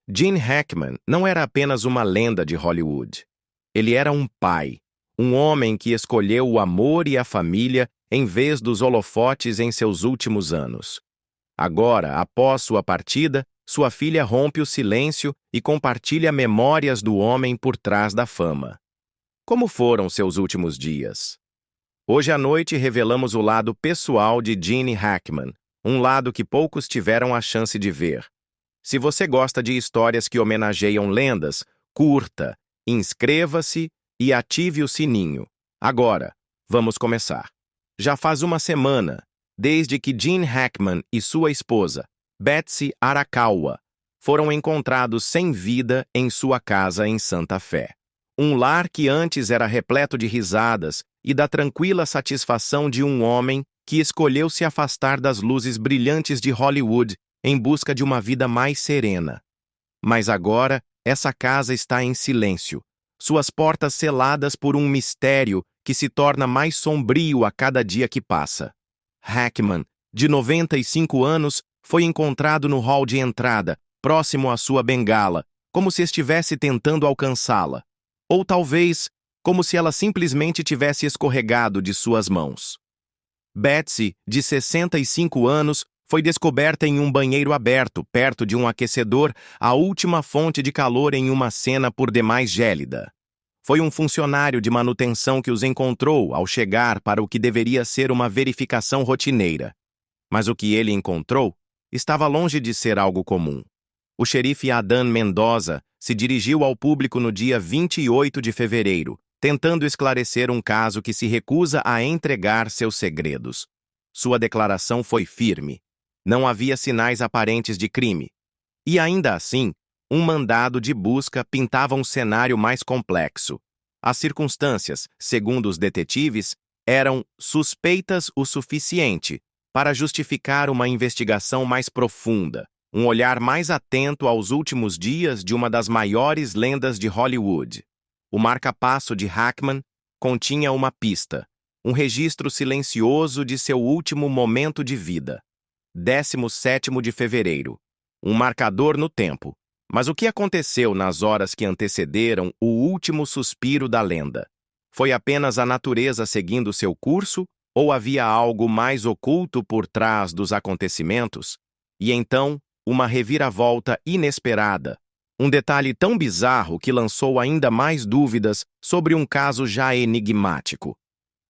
Gene Hackman não era apenas uma lenda de Hollywood. Ele era um pai, um homem que escolheu o amor e a família em vez dos holofotes em seus últimos anos. Agora, após sua partida, sua filha rompe o silêncio e compartilha memórias do homem por trás da fama. Como foram seus últimos dias? Hoje à noite revelamos o lado pessoal de Gene Hackman, um lado que poucos tiveram a chance de ver. Se você gosta de histórias que homenageiam lendas, curta, inscreva-se e ative o sininho. Agora, vamos começar. Já faz uma semana, desde que Gene Hackman e sua esposa, Betsy Arakawa, foram encontrados sem vida em sua casa em Santa Fé. Um lar que antes era repleto de risadas e da tranquila satisfação de um homem que escolheu se afastar das luzes brilhantes de Hollywood em busca de uma vida mais serena. Mas agora, essa casa está em silêncio, suas portas seladas por um mistério que se torna mais sombrio a cada dia que passa. Hackman, de 95 anos, foi encontrado no hall de entrada, próximo à sua bengala, como se estivesse tentando alcançá-la. Ou talvez, como se ela simplesmente tivesse escorregado de suas mãos. Betsy, de 65 anos, foi descoberta em um banheiro aberto, perto de um aquecedor, a última fonte de calor em uma cena por demais gélida. Foi um funcionário de manutenção que os encontrou ao chegar para o que deveria ser uma verificação rotineira. Mas o que ele encontrou estava longe de ser algo comum. O xerife Adam Mendoza se dirigiu ao público no dia 28 de fevereiro, tentando esclarecer um caso que se recusa a entregar seus segredos. Sua declaração foi firme. Não havia sinais aparentes de crime. E ainda assim, um mandado de busca pintava um cenário mais complexo. As circunstâncias, segundo os detetives, eram suspeitas o suficiente para justificar uma investigação mais profunda, um olhar mais atento aos últimos dias de uma das maiores lendas de Hollywood. O marca-passo de Hackman continha uma pista, um registro silencioso de seu último momento de vida. 17º de fevereiro. Um marcador no tempo. Mas o que aconteceu nas horas que antecederam o último suspiro da lenda? Foi apenas a natureza seguindo seu curso ou havia algo mais oculto por trás dos acontecimentos? E então, uma reviravolta inesperada. Um detalhe tão bizarro que lançou ainda mais dúvidas sobre um caso já enigmático.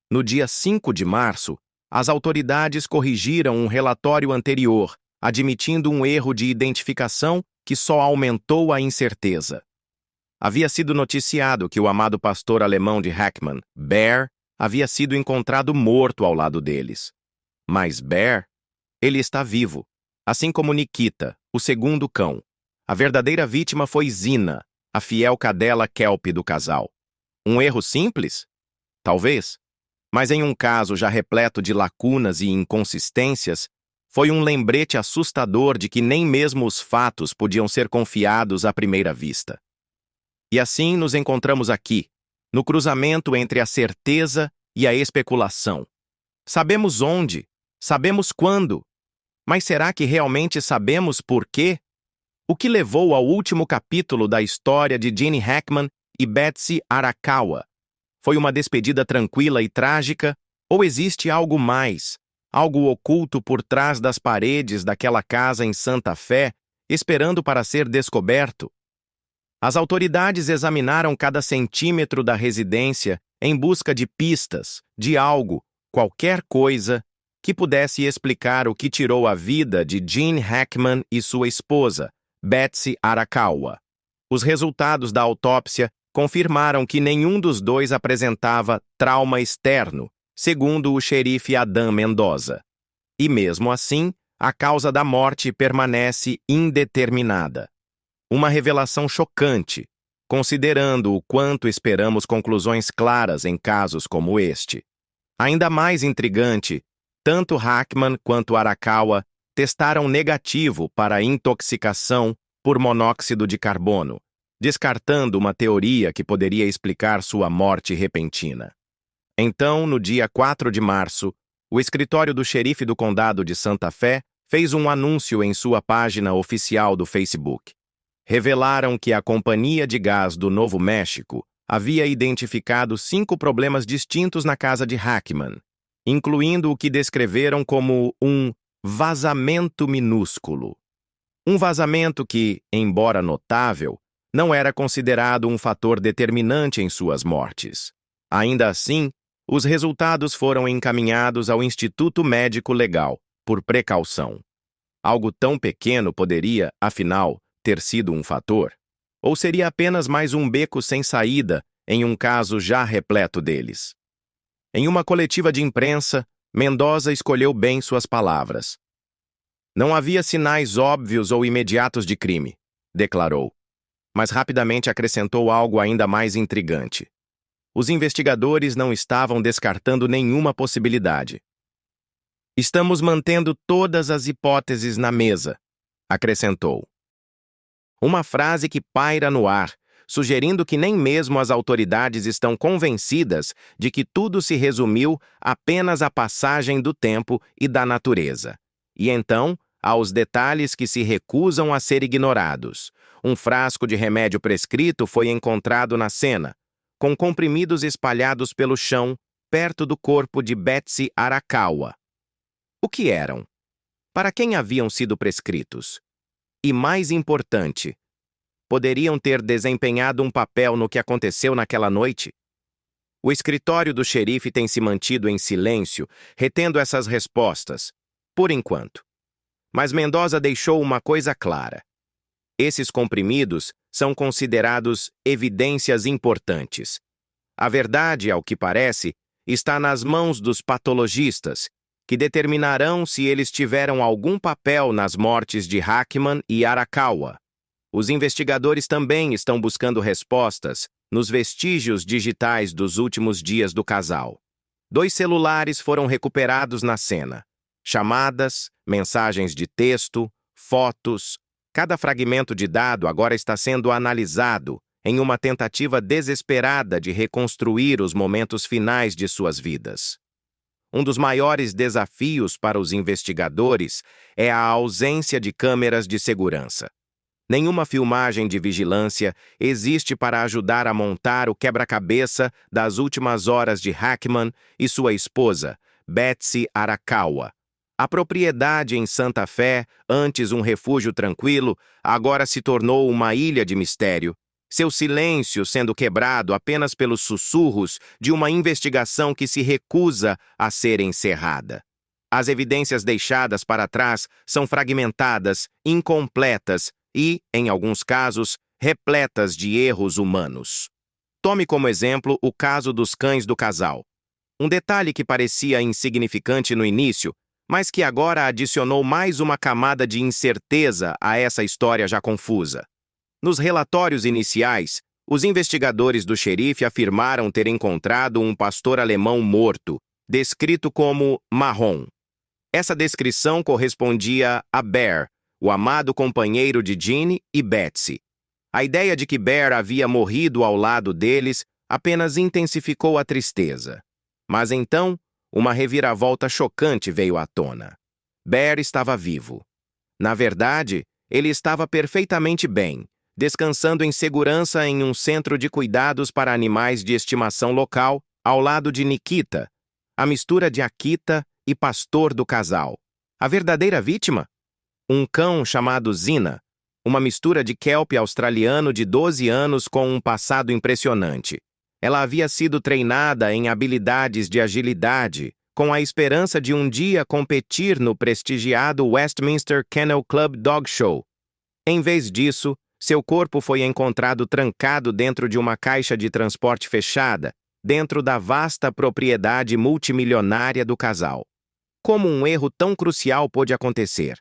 No dia 5 de março, as autoridades corrigiram um relatório anterior, admitindo um erro de identificação que só aumentou a incerteza. Havia sido noticiado que o amado pastor alemão de Hackman, Bear, havia sido encontrado morto ao lado deles. Mas Bear, ele está vivo, assim como Nikita, o segundo cão. A verdadeira vítima foi Zina, a fiel cadela Kelpie do casal. Um erro simples? Talvez. Mas em um caso já repleto de lacunas e inconsistências, foi um lembrete assustador de que nem mesmo os fatos podiam ser confiados à primeira vista. E assim nos encontramos aqui, no cruzamento entre a certeza e a especulação. Sabemos onde, sabemos quando, mas será que realmente sabemos por quê? O que levou ao último capítulo da história de Gene Hackman e Betsy Arakawa? Foi uma despedida tranquila e trágica, ou existe algo mais, algo oculto por trás das paredes daquela casa em Santa Fé, esperando para ser descoberto? As autoridades examinaram cada centímetro da residência em busca de pistas, de algo, qualquer coisa, que pudesse explicar o que tirou a vida de Gene Hackman e sua esposa, Betsy Arakawa. Os resultados da autópsia confirmaram que nenhum dos dois apresentava trauma externo, segundo o xerife Adam Mendoza. E mesmo assim, a causa da morte permanece indeterminada. Uma revelação chocante, considerando o quanto esperamos conclusões claras em casos como este. Ainda mais intrigante, tanto Hackman quanto Arakawa testaram negativo para intoxicação por monóxido de carbono, descartando uma teoria que poderia explicar sua morte repentina. Então, no dia 4 de março, o escritório do xerife do condado de Santa Fé fez um anúncio em sua página oficial do Facebook. revelaram que a Companhia de Gás do Novo México havia identificado 5 problemas distintos na casa de Hackman, incluindo o que descreveram como um vazamento minúsculo. Um vazamento que, embora notável, não era considerado um fator determinante em suas mortes. Ainda assim, os resultados foram encaminhados ao Instituto Médico Legal, por precaução. Algo tão pequeno poderia, afinal, ter sido um fator? Ou seria apenas mais um beco sem saída em um caso já repleto deles? Em uma coletiva de imprensa, Mendoza escolheu bem suas palavras. Não havia sinais óbvios ou imediatos de crime, declarou, mas rapidamente acrescentou algo ainda mais intrigante. Os investigadores não estavam descartando nenhuma possibilidade. Estamos mantendo todas as hipóteses na mesa, acrescentou. Uma frase que paira no ar, sugerindo que nem mesmo as autoridades estão convencidas de que tudo se resumiu apenas à passagem do tempo e da natureza. E então, aos detalhes que se recusam a ser ignorados. Um frasco de remédio prescrito foi encontrado na cena, com comprimidos espalhados pelo chão, perto do corpo de Betsy Arakawa. O que eram? Para quem haviam sido prescritos? E mais importante, poderiam ter desempenhado um papel no que aconteceu naquela noite? O escritório do xerife tem se mantido em silêncio, retendo essas respostas, por enquanto. Mas Mendoza deixou uma coisa clara. Esses comprimidos são considerados evidências importantes. A verdade, ao que parece, está nas mãos dos patologistas, que determinarão se eles tiveram algum papel nas mortes de Hackman e Arakawa. Os investigadores também estão buscando respostas nos vestígios digitais dos últimos dias do casal. 2 celulares foram recuperados na cena. Chamadas, mensagens de texto, fotos. Cada fragmento de dado agora está sendo analisado em uma tentativa desesperada de reconstruir os momentos finais de suas vidas. Um dos maiores desafios para os investigadores é a ausência de câmeras de segurança. Nenhuma filmagem de vigilância existe para ajudar a montar o quebra-cabeça das últimas horas de Hackman e sua esposa, Betsy Arakawa. A propriedade em Santa Fé, antes um refúgio tranquilo, agora se tornou uma ilha de mistério, seu silêncio sendo quebrado apenas pelos sussurros de uma investigação que se recusa a ser encerrada. As evidências deixadas para trás são fragmentadas, incompletas e, em alguns casos, repletas de erros humanos. Tome como exemplo o caso dos cães do casal. Um detalhe que parecia insignificante no início, mas que agora adicionou mais uma camada de incerteza a essa história já confusa. Nos relatórios iniciais, os investigadores do xerife afirmaram ter encontrado um pastor alemão morto, descrito como marrom. Essa descrição correspondia a Bear, o amado companheiro de Jeanne e Betsy. A ideia de que Bear havia morrido ao lado deles apenas intensificou a tristeza. Mas então, uma reviravolta chocante veio à tona. Bear estava vivo. Na verdade, ele estava perfeitamente bem, descansando em segurança em um centro de cuidados para animais de estimação local, ao lado de Nikita, a mistura de Akita e pastor do casal. A verdadeira vítima? Um cão chamado Zina, uma mistura de kelp australiano de 12 anos com um passado impressionante. Ela havia sido treinada em habilidades de agilidade, com a esperança de um dia competir no prestigiado Westminster Kennel Club Dog Show. Em vez disso, seu corpo foi encontrado trancado dentro de uma caixa de transporte fechada, dentro da vasta propriedade multimilionária do casal. Como um erro tão crucial pôde acontecer?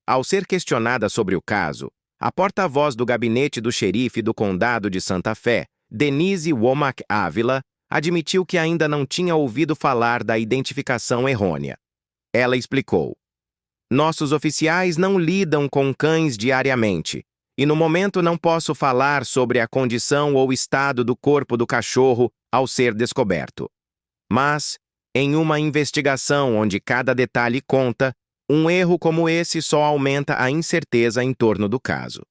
Ao ser questionada sobre o caso, a porta-voz do gabinete do xerife do condado de Santa Fé, Denise Womack Ávila, admitiu que ainda não tinha ouvido falar da identificação errônea. Ela explicou: "Nossos oficiais não lidam com cães diariamente, e no momento não posso falar sobre a condição ou estado do corpo do cachorro ao ser descoberto. Mas, em uma investigação onde cada detalhe conta, um erro como esse só aumenta a incerteza em torno do caso."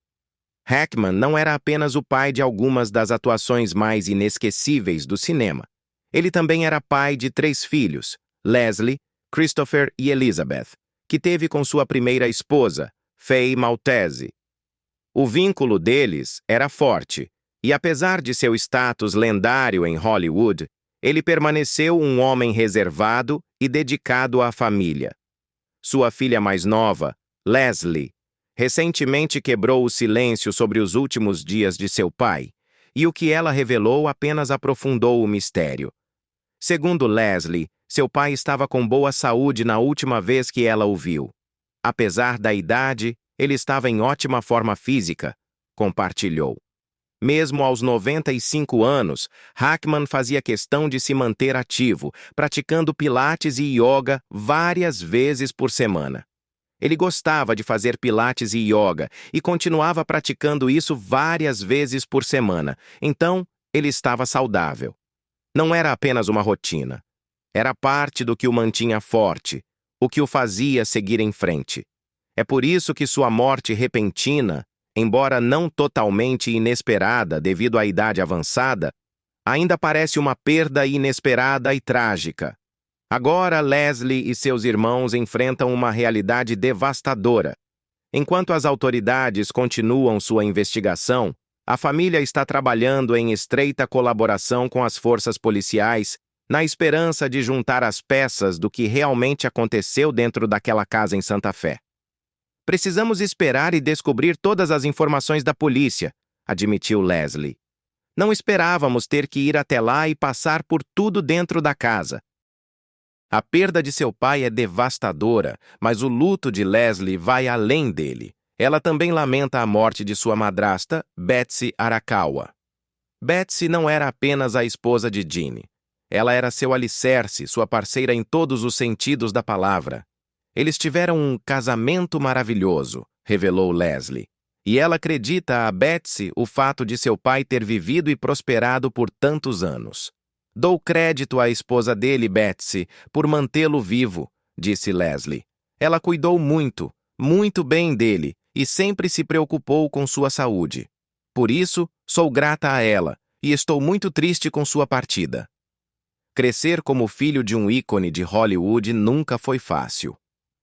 Hackman não era apenas o pai de algumas das atuações mais inesquecíveis do cinema. Ele também era pai de 3 filhos, Leslie, Christopher e Elizabeth, que teve com sua primeira esposa, Faye Maltese. O vínculo deles era forte, e apesar de seu status lendário em Hollywood, ele permaneceu um homem reservado e dedicado à família. Sua filha mais nova, Leslie, recentemente quebrou o silêncio sobre os últimos dias de seu pai, e o que ela revelou apenas aprofundou o mistério. Segundo Leslie, seu pai estava com boa saúde na última vez que ela o viu. Apesar da idade, ele estava em ótima forma física, compartilhou. Mesmo aos 95 anos, Hackman fazia questão de se manter ativo, praticando pilates e yoga várias vezes por semana. Ele gostava de fazer pilates e yoga e continuava praticando isso várias vezes por semana, então ele estava saudável. Não era apenas uma rotina. Era parte do que o mantinha forte, o que o fazia seguir em frente. É por isso que sua morte repentina, embora não totalmente inesperada devido à idade avançada, ainda parece uma perda inesperada e trágica. Agora, Leslie e seus irmãos enfrentam uma realidade devastadora. Enquanto as autoridades continuam sua investigação, a família está trabalhando em estreita colaboração com as forças policiais, na esperança de juntar as peças do que realmente aconteceu dentro daquela casa em Santa Fé. Precisamos esperar e descobrir todas as informações da polícia, admitiu Leslie. Não esperávamos ter que ir até lá e passar por tudo dentro da casa. A perda de seu pai é devastadora, mas o luto de Leslie vai além dele. Ela também lamenta a morte de sua madrasta, Betsy Arakawa. Betsy não era apenas a esposa de Jean. Ela era seu alicerce, sua parceira em todos os sentidos da palavra. Eles tiveram um casamento maravilhoso, revelou Leslie. E ela acredita a Betsy o fato de seu pai ter vivido e prosperado por tantos anos. Dou crédito à esposa dele, Betsy, por mantê-lo vivo, disse Leslie. Ela cuidou muito, muito bem dele e sempre se preocupou com sua saúde. Por isso, sou grata a ela e estou muito triste com sua partida. Crescer como filho de um ícone de Hollywood nunca foi fácil.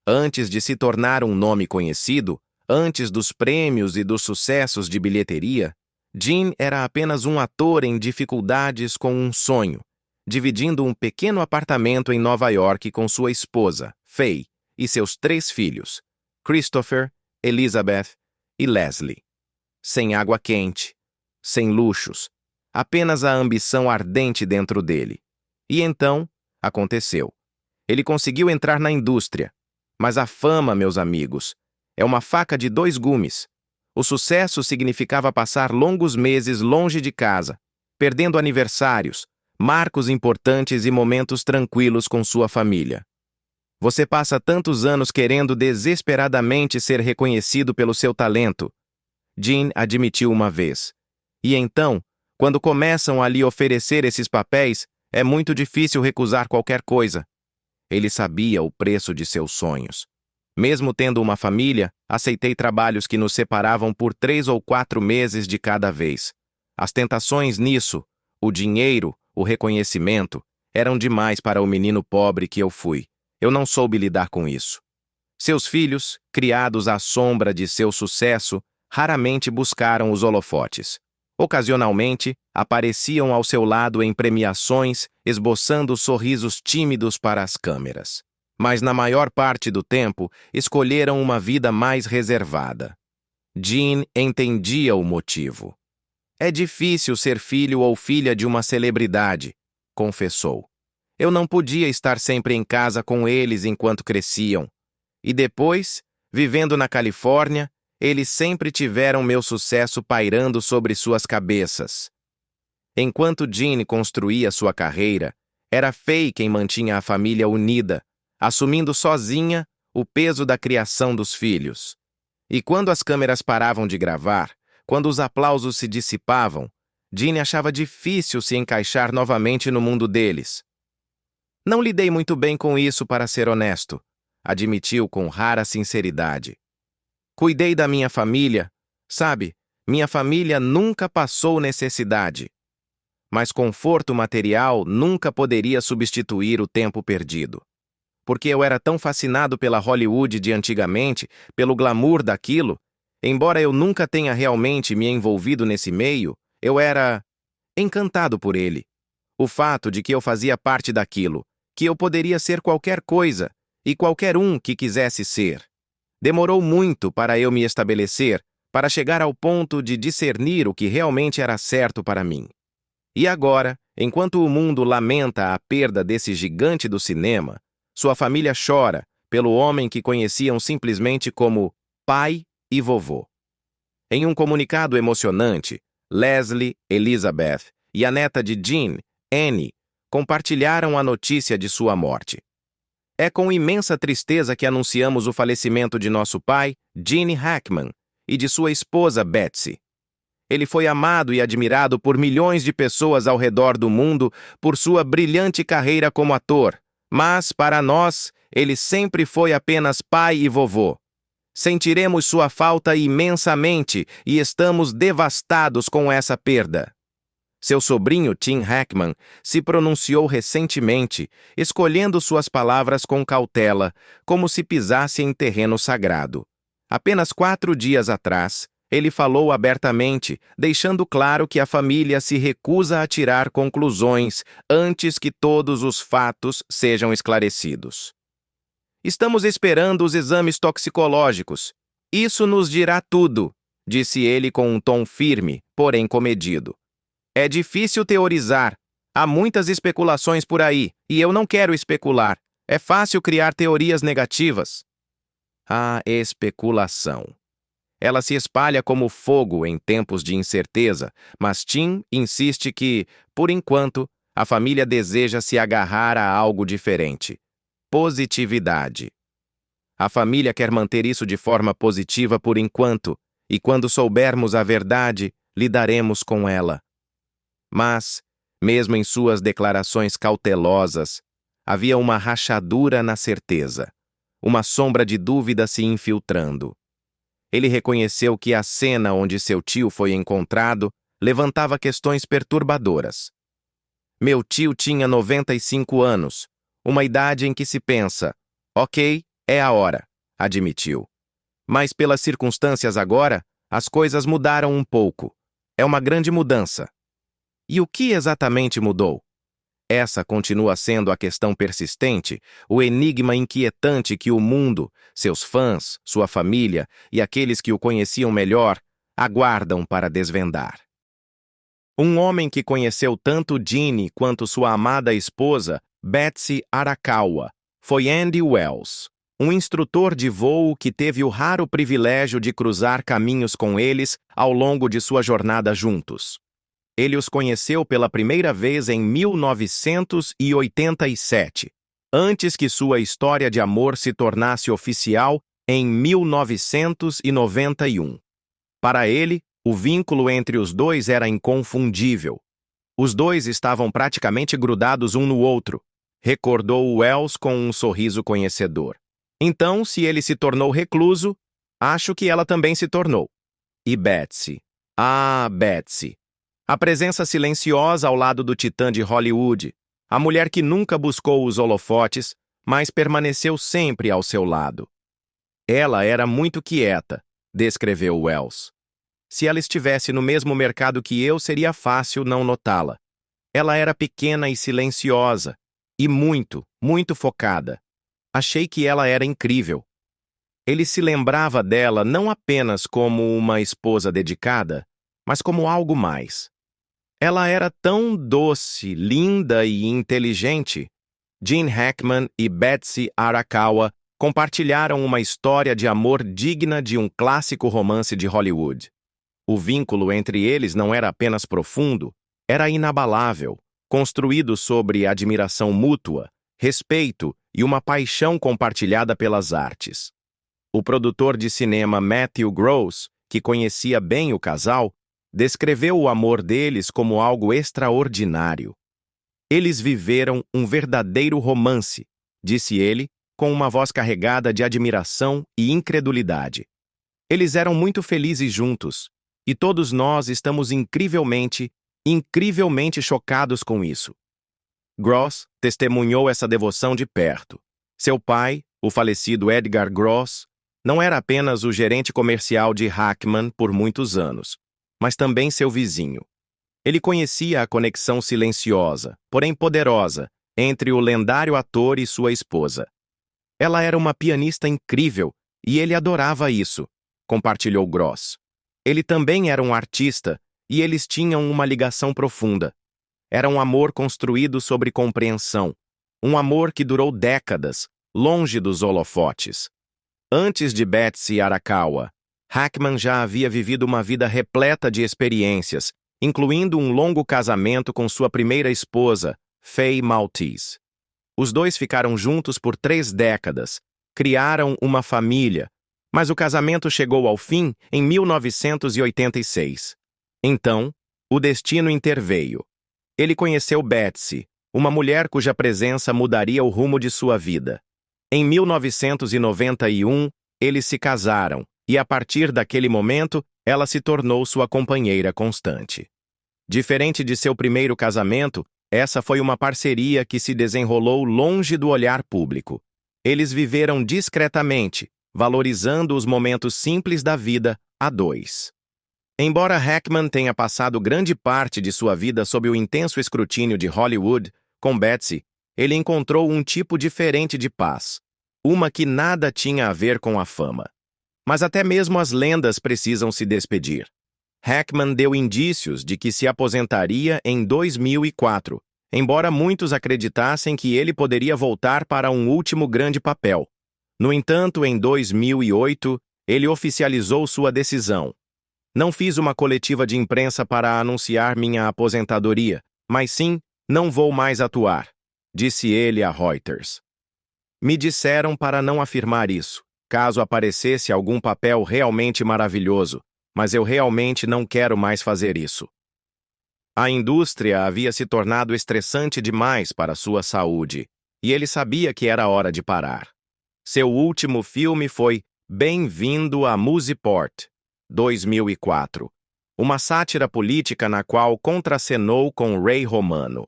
Antes de se tornar um nome conhecido, antes dos prêmios e dos sucessos de bilheteria, Jean era apenas um ator em dificuldades com um sonho, dividindo um pequeno apartamento em Nova York com sua esposa, Faye, e seus 3 filhos, Christopher, Elizabeth e Leslie. Sem água quente, sem luxos, apenas a ambição ardente dentro dele. E então, aconteceu. Ele conseguiu entrar na indústria. Mas a fama, meus amigos, é uma faca de 2 gumes. O sucesso significava passar longos meses longe de casa, perdendo aniversários, marcos importantes e momentos tranquilos com sua família. Você passa tantos anos querendo desesperadamente ser reconhecido pelo seu talento, Jean admitiu uma vez. E então, quando começam a lhe oferecer esses papéis, é muito difícil recusar qualquer coisa. Ele sabia o preço de seus sonhos. Mesmo tendo uma família, aceitei trabalhos que nos separavam por 3 ou 4 meses de cada vez. As tentações nisso, o dinheiro, o reconhecimento, eram demais para o menino pobre que eu fui. Eu não soube lidar com isso. Seus filhos, criados à sombra de seu sucesso, raramente buscaram os holofotes. Ocasionalmente, apareciam ao seu lado em premiações, esboçando sorrisos tímidos para as câmeras. Mas na maior parte do tempo, escolheram uma vida mais reservada. Jean entendia o motivo. É difícil ser filho ou filha de uma celebridade, confessou. Eu não podia estar sempre em casa com eles enquanto cresciam. E depois, vivendo na Califórnia, eles sempre tiveram meu sucesso pairando sobre suas cabeças. Enquanto Jean construía sua carreira, era Faye quem mantinha a família unida, assumindo sozinha o peso da criação dos filhos. E quando as câmeras paravam de gravar, quando os aplausos se dissipavam, Jean achava difícil se encaixar novamente no mundo deles. Não lidei muito bem com isso, para ser honesto, admitiu com rara sinceridade. Cuidei da minha família, sabe, Minha família nunca passou necessidade, mas conforto material nunca poderia substituir o tempo perdido. Porque eu era tão fascinado pela Hollywood de antigamente, pelo glamour daquilo, embora eu nunca tenha realmente me envolvido nesse meio, eu era encantado por ele. O fato de que eu fazia parte daquilo, que eu poderia ser qualquer coisa, e qualquer um que quisesse ser. Demorou muito para eu me estabelecer, para chegar ao ponto de discernir o que realmente era certo para mim. E agora, enquanto o mundo lamenta a perda desse gigante do cinema, sua família chora pelo homem que conheciam simplesmente como pai e vovô. Em um comunicado emocionante, Leslie, Elizabeth e a neta de Jean, Annie, compartilharam a notícia de sua morte. É com imensa tristeza que anunciamos o falecimento de nosso pai, Gene Hackman, e de sua esposa, Betsy. Ele foi amado e admirado por milhões de pessoas ao redor do mundo por sua brilhante carreira como ator, mas, para nós, ele sempre foi apenas pai e vovô. Sentiremos sua falta imensamente e estamos devastados com essa perda. Seu sobrinho Tim Hackman se pronunciou recentemente, escolhendo suas palavras com cautela, como se pisasse em terreno sagrado. Apenas 4 dias atrás, ele falou abertamente, deixando claro que a família se recusa a tirar conclusões antes que todos os fatos sejam esclarecidos. Estamos esperando os exames toxicológicos. Isso nos dirá tudo, disse ele com um tom firme, porém comedido. É difícil teorizar. Há muitas especulações por aí, e eu não quero especular. É fácil criar teorias negativas. A especulação. Ela se espalha como fogo em tempos de incerteza, mas Tim insiste que, por enquanto, a família deseja se agarrar a algo diferente. Positividade. A família quer manter isso de forma positiva por enquanto, e quando soubermos a verdade, lidaremos com ela. Mas, mesmo em suas declarações cautelosas, havia uma rachadura na certeza, uma sombra de dúvida se infiltrando. Ele reconheceu que a cena onde seu tio foi encontrado levantava questões perturbadoras. Meu tio tinha 95 anos, uma idade em que se pensa, ok, é a hora, admitiu. Mas pelas circunstâncias agora, as coisas mudaram um pouco. É uma grande mudança. E o que exatamente mudou? Essa continua sendo a questão persistente, o enigma inquietante que o mundo, seus fãs, sua família e aqueles que o conheciam melhor, aguardam para desvendar. Um homem que conheceu tanto Gene quanto sua amada esposa, Betsy Arakawa, foi Andy Wells, um instrutor de voo que teve o raro privilégio de cruzar caminhos com eles ao longo de sua jornada juntos. Ele os conheceu pela primeira vez em 1987, antes que sua história de amor se tornasse oficial em 1991. Para ele, o vínculo entre os dois era inconfundível. Os dois estavam praticamente grudados um no outro, recordou Wells com um sorriso conhecedor. Então, se ele se tornou recluso, acho que ela também se tornou. E Betsy? Ah, Betsy. A presença silenciosa ao lado do titã de Hollywood, a mulher que nunca buscou os holofotes, mas permaneceu sempre ao seu lado. Ela era muito quieta, descreveu Wells. Se ela estivesse no mesmo mercado que eu, seria fácil não notá-la. Ela era pequena e silenciosa, e muito, muito focada. Achei que ela era incrível. Ele se lembrava dela não apenas como uma esposa dedicada, mas como algo mais. Ela era tão doce, linda e inteligente. Gene Hackman e Betsy Arakawa compartilharam uma história de amor digna de um clássico romance de Hollywood. O vínculo entre eles não era apenas profundo, era inabalável, construído sobre admiração mútua, respeito e uma paixão compartilhada pelas artes. O produtor de cinema Matthew Gross, que conhecia bem o casal, descreveu o amor deles como algo extraordinário. Eles viveram um verdadeiro romance, disse ele, com uma voz carregada de admiração e incredulidade. Eles eram muito felizes juntos, E todos nós estamos incrivelmente chocados com isso. Gross testemunhou essa devoção de perto. Seu pai, o falecido Edgar Gross, não era apenas o gerente comercial de Hackman por muitos anos, mas também seu vizinho. Ele conhecia a conexão silenciosa, porém poderosa, entre o lendário ator e sua esposa. Ela era uma pianista incrível e ele adorava isso, compartilhou Gross. Ele também era um artista e eles tinham uma ligação profunda. Era um amor construído sobre compreensão, um amor que durou décadas, longe dos holofotes. Antes de Betsy Arakawa, Hackman já havia vivido uma vida repleta de experiências, incluindo um longo casamento com sua primeira esposa, Faye Maltese. Os dois ficaram juntos por 3 décadas, criaram uma família, mas o casamento chegou ao fim em 1986. Então, o destino interveio. Ele conheceu Betsy, uma mulher cuja presença mudaria o rumo de sua vida. Em 1991, eles se casaram, e a partir daquele momento, ela se tornou sua companheira constante. Diferente de seu primeiro casamento, essa foi uma parceria que se desenrolou longe do olhar público. Eles viveram discretamente, valorizando os momentos simples da vida a dois. Embora Hackman tenha passado grande parte de sua vida sob o intenso escrutínio de Hollywood, com Betsy, ele encontrou um tipo diferente de paz, uma que nada tinha a ver com a fama. Mas até mesmo as lendas precisam se despedir. Hackman deu indícios de que se aposentaria em 2004, embora muitos acreditassem que ele poderia voltar para um último grande papel. No entanto, em 2008, ele oficializou sua decisão. Não fiz uma coletiva de imprensa para anunciar minha aposentadoria, mas sim, não vou mais atuar, disse ele a Reuters. Me disseram para não afirmar isso, caso aparecesse algum papel realmente maravilhoso, mas eu realmente não quero mais fazer isso. A indústria havia se tornado estressante demais para sua saúde, e ele sabia que era hora de parar. Seu último filme foi Bem-vindo a Musiport, 2004, uma sátira política na qual contracenou com Ray Romano.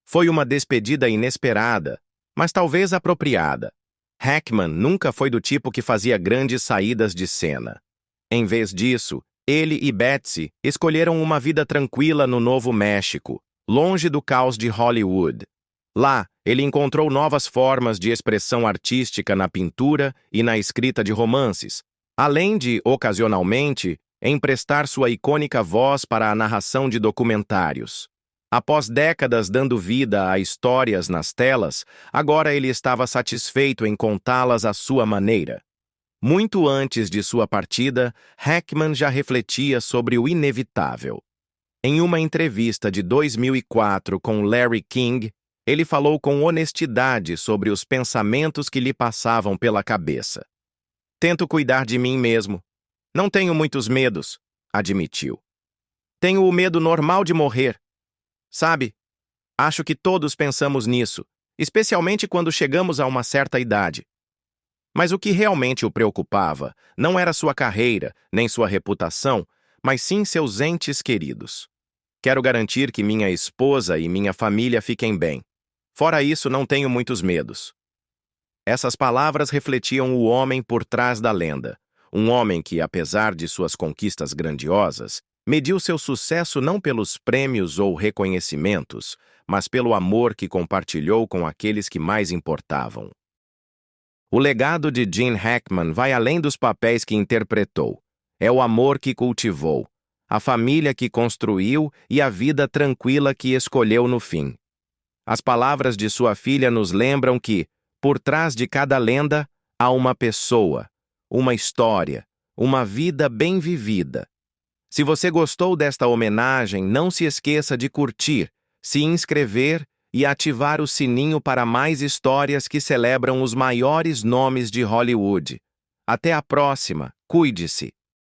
Foi uma despedida inesperada, mas talvez apropriada. Hackman nunca foi do tipo que fazia grandes saídas de cena. Em vez disso, ele e Betsy escolheram uma vida tranquila no Novo México, longe do caos de Hollywood. Lá, ele encontrou novas formas de expressão artística na pintura e na escrita de romances, além de, ocasionalmente, emprestar sua icônica voz para a narração de documentários. Após décadas dando vida a histórias nas telas, agora ele estava satisfeito em contá-las à sua maneira. Muito antes de sua partida, Hackman já refletia sobre o inevitável. Em uma entrevista de 2004 com Larry King, ele falou com honestidade sobre os pensamentos que lhe passavam pela cabeça. Tento cuidar de mim mesmo. Não tenho muitos medos, admitiu. Tenho o medo normal de morrer. Sabe, acho que todos pensamos nisso, especialmente quando chegamos a uma certa idade. Mas o que realmente o preocupava não era sua carreira, nem sua reputação, mas sim seus entes queridos. Quero garantir que minha esposa e minha família fiquem bem. Fora isso, não tenho muitos medos. Essas palavras refletiam o homem por trás da lenda. Um homem que, apesar de suas conquistas grandiosas, mediu seu sucesso não pelos prêmios ou reconhecimentos, mas pelo amor que compartilhou com aqueles que mais importavam. O legado de Gene Hackman vai além dos papéis que interpretou. É o amor que cultivou, a família que construiu e a vida tranquila que escolheu no fim. As palavras de sua filha nos lembram que, por trás de cada lenda, há uma pessoa, uma história, uma vida bem vivida. Se você gostou desta homenagem, não se esqueça de curtir, se inscrever e ativar o sininho para mais histórias que celebram os maiores nomes de Hollywood. Até a próxima, cuide-se!